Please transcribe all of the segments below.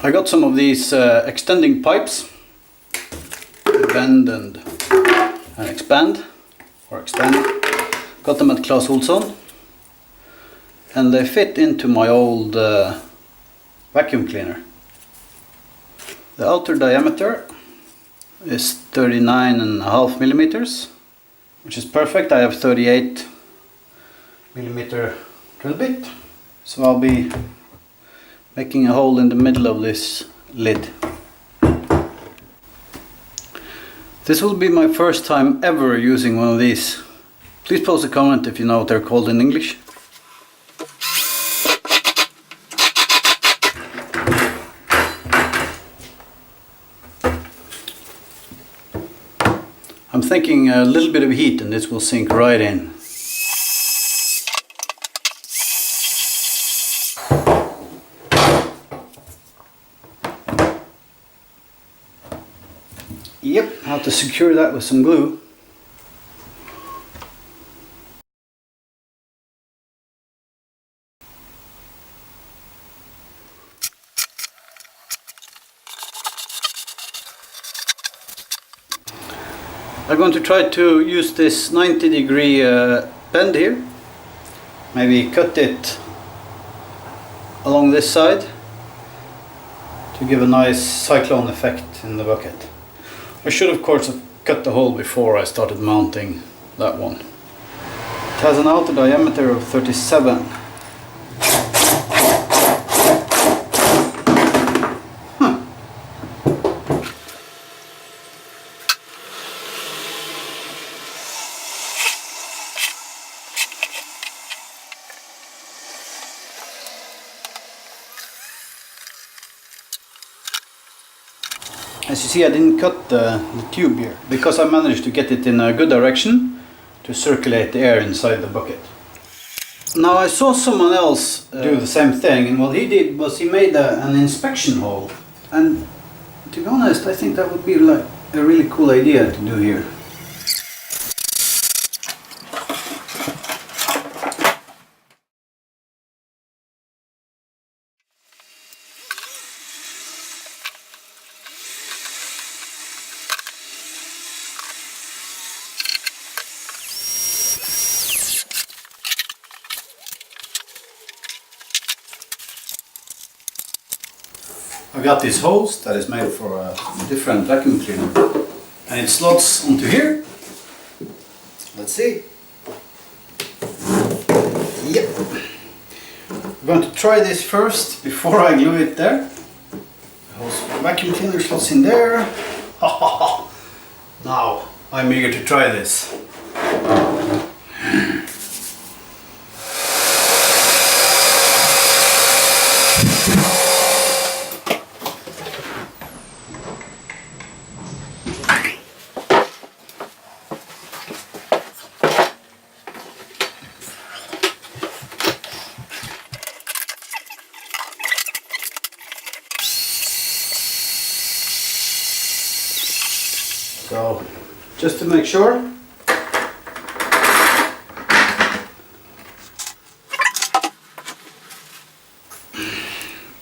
I got some of these extending pipes, bend and expand, or extend. Got them at Claes Olsson, and they fit into my old vacuum cleaner. The outer diameter is 39.5 millimeters, which is perfect. I have 38 millimeter drill bit, so I'll be making a hole in the middle of this lid. This will be my first time ever using one of these. Please post a comment if you know what they're called in English. I'm thinking a little bit of heat and this will sink right in. Yep, I have to secure that with some glue. I'm going to try to use this 90-degree bend here. Maybe cut it along this side to give a nice cyclone effect in the bucket. I should of course have cut the hole before I started mounting that one. It has an outer diameter of 37. As you see, I didn't cut the tube here because I managed to get it in a good direction to circulate the air inside the bucket. Now I saw someone else do the same thing, and what he did was he made an inspection hole, and to be honest I think that would be like a really cool idea to do here. I got these holes that is made for a different vacuum cleaner, and it slots onto here. Let's see. Yep. I'm going to try this first before I glue it there. The vacuum cleaner slots in there. Now I'm eager to try this. So, just to make sure,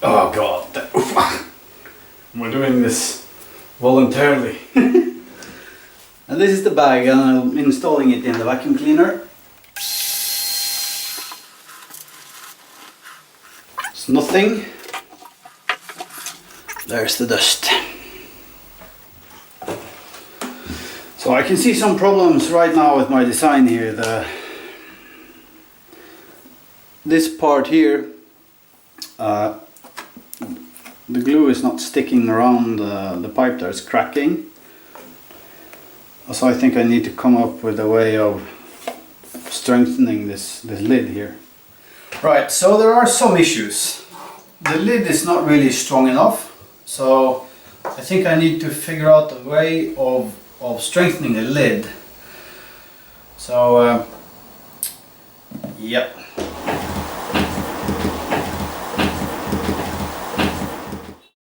oh god, we're doing this voluntarily. And this is the bag, and I'm installing it in the vacuum cleaner. It's nothing. There's the dust. So I can see some problems right now with my design here. This part here, the glue is not sticking around the pipe there, it's cracking. So I think I need to come up with a way of strengthening this lid here. Right, so there are some issues. The lid is not really strong enough, so I think I need to figure out a way of strengthening the lid. So, yep.